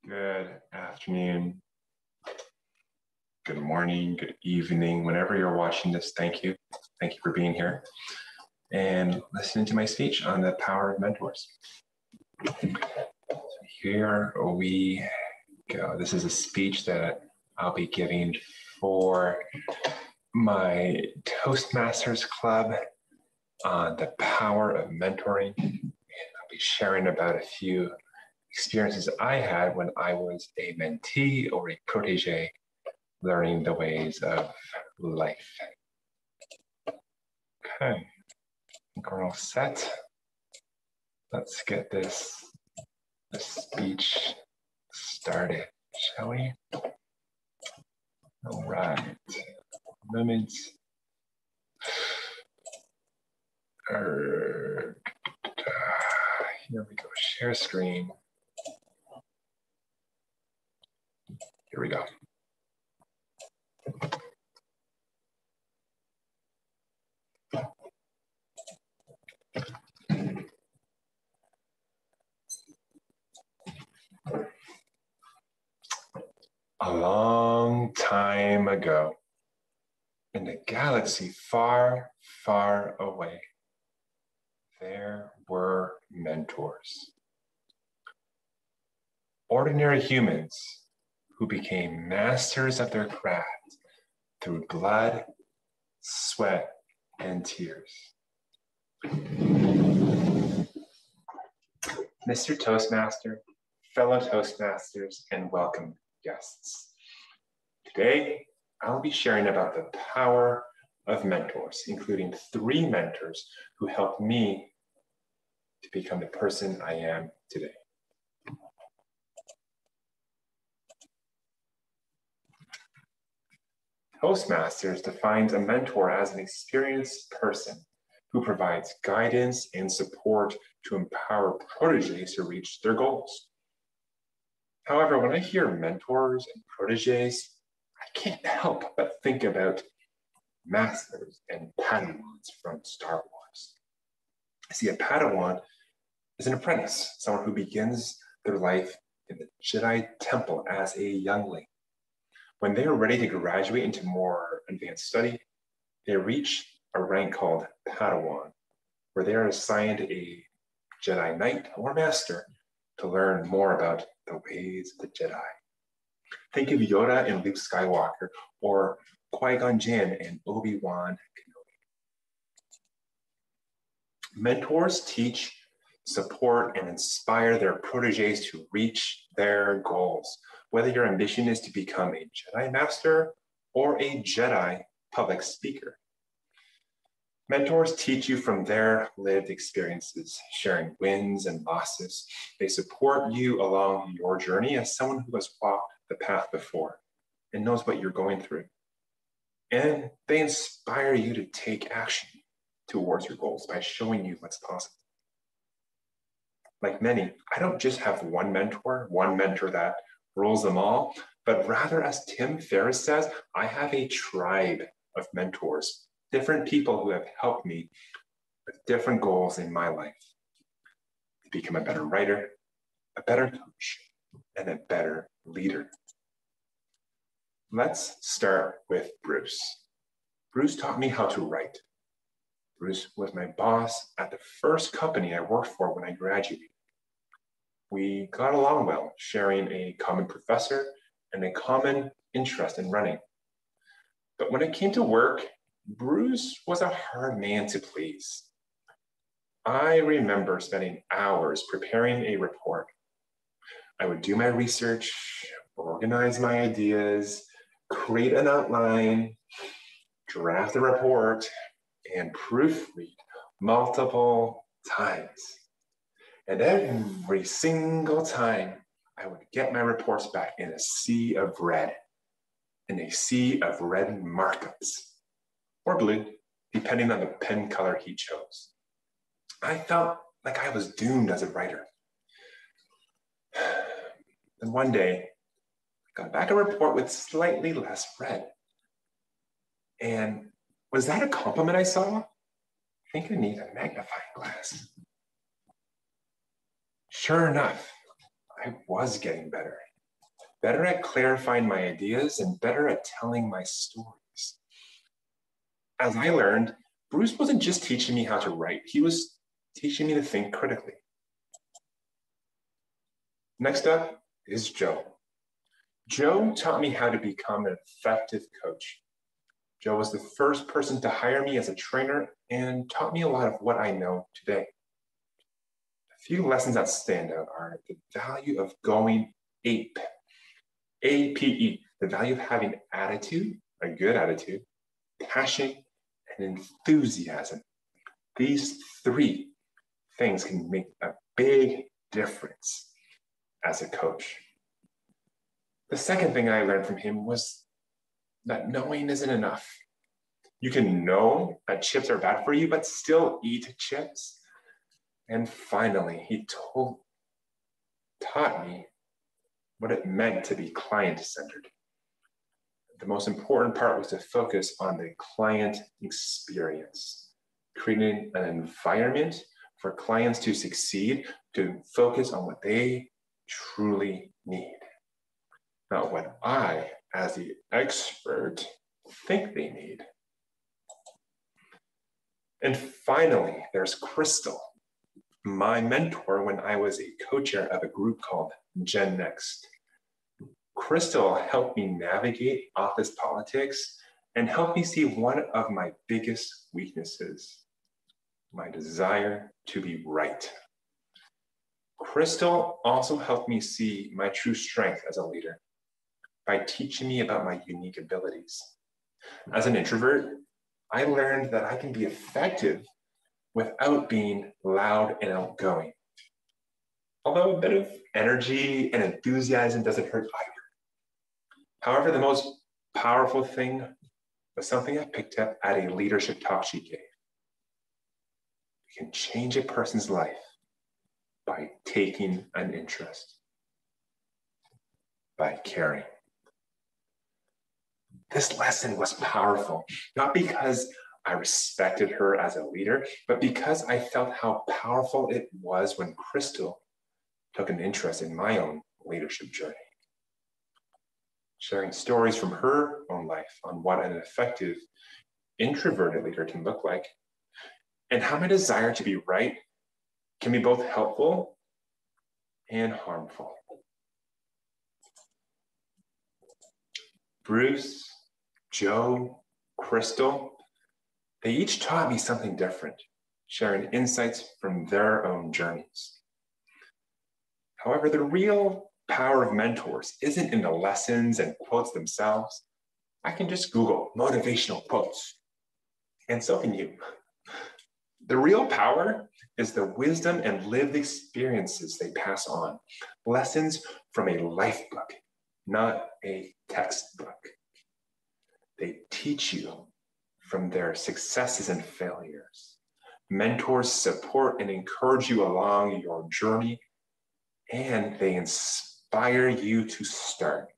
Good afternoon, good morning, good evening, whenever you're watching this. Thank you. Thank you for being here and listening to my speech on the power of mentors. Here we go. This is a speech that I'll be giving for my Toastmasters Club on the power of mentoring. And I'll be sharing about a few experiences I had when I was a mentee or a protege, learning the ways of life. Okay, I think we're all set. Let's get this speech started, shall we? All right, moment. Here we go, share screen. Here we go. A long time ago, in a galaxy far, far away, there were mentors. Ordinary humans who became masters of their craft through blood, sweat, and tears. Mr. Toastmaster, fellow Toastmasters, and welcome guests. Today, I'll be sharing about the power of mentors, including 3 mentors who helped me to become the person I am today. Toastmasters defines a mentor as an experienced person who provides guidance and support to empower proteges to reach their goals. However, when I hear mentors and proteges, I can't help but think about masters and Padawans from Star Wars. See, a Padawan is an apprentice, someone who begins their life in the Jedi Temple as a youngling. When they are ready to graduate into more advanced study, they reach a rank called Padawan, where they are assigned a Jedi Knight or Master to learn more about the ways of the Jedi. Think of Yoda and Luke Skywalker, or Qui-Gon Jinn and Obi-Wan Kenobi. Mentors teach, support, and inspire their proteges to reach their goals, whether your ambition is to become a Jedi Master or a Jedi public speaker. Mentors teach you from their lived experiences, sharing wins and losses. They support you along your journey as someone who has walked the path before and knows what you're going through. And they inspire you to take action towards your goals by showing you what's possible. Like many, I don't just have one mentor that rules them all, but rather, as Tim Ferriss says, I have a tribe of mentors, different people who have helped me with different goals in my life to become a better writer, a better coach, and a better leader. Let's start with Bruce. Bruce taught me how to write. Bruce was my boss at the first company I worked for when I graduated. We got along well, sharing a common professor and a common interest in running. But when it came to work, Bruce was a hard man to please. I remember spending hours preparing a report. I would do my research, organize my ideas, create an outline, draft a report, and proofread multiple times. And every single time, I would get my reports back in a sea of red markups, or blue, depending on the pen color he chose. I felt like I was doomed as a writer. Then one day, I got back a report with slightly less red. And was that a compliment I saw? I think I need a magnifying glass. Sure enough, I was getting better. better at clarifying my ideas, and better at telling my stories. As I learned, Bruce wasn't just teaching me how to write, he was teaching me to think critically. Next up is Joe. Joe taught me how to become an effective coach. Joe was the first person to hire me as a trainer and taught me a lot of what I know today. A few lessons that stand out are the value of going ape, APE, the value of having attitude, a good attitude, passion, and enthusiasm. These three things can make a big difference as a coach. The second thing I learned from him was that knowing isn't enough. You can know that chips are bad for you, but still eat chips. And finally, he taught me what it meant to be client-centered. The most important part was to focus on the client experience, creating an environment for clients to succeed, to focus on what they truly need, not what I, as the expert, think they need. And finally, there's Crystal, my mentor when I was a co-chair of a group called Gen Next. Crystal helped me navigate office politics and helped me see one of my biggest weaknesses, my desire to be right. Crystal also helped me see my true strength as a leader by teaching me about my unique abilities. As an introvert, I learned that I can be effective without being loud and outgoing. Although a bit of energy and enthusiasm doesn't hurt either. However, the most powerful thing was something I picked up at a leadership talk she gave. You can change a person's life by taking an interest, by caring. This lesson was powerful, not because I respected her as a leader, but because I felt how powerful it was when Crystal took an interest in my own leadership journey. Sharing stories from her own life on what an effective introverted leader can look like, and how my desire to be right can be both helpful and harmful. Bruce, Joe, Crystal, they each taught me something different, sharing insights from their own journeys. However, the real power of mentors isn't in the lessons and quotes themselves. I can just Google motivational quotes, and so can you. The real power is the wisdom and lived experiences they pass on, lessons from a life book, not a textbook. They teach you from their successes and failures. Mentors support and encourage you along your journey, and they inspire you to start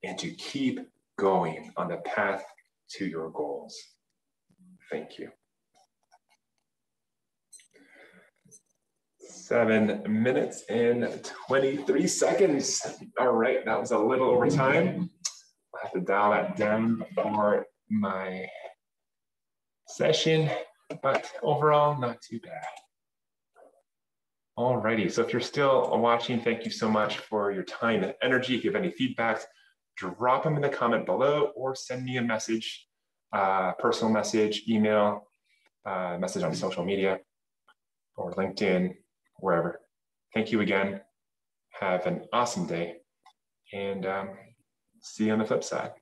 and to keep going on the path to your goals. Thank you. 7 minutes and 23 seconds. All right, that was a little over time. I'll have to dial that down for my session, but overall, not too bad. Alrighty, so if you're still watching, thank you so much for your time and energy. If you have any feedback, drop them in the comment below or send me a message, personal message, email, message on social media or LinkedIn, wherever. Thank you again. Have an awesome day and see you on the flip side.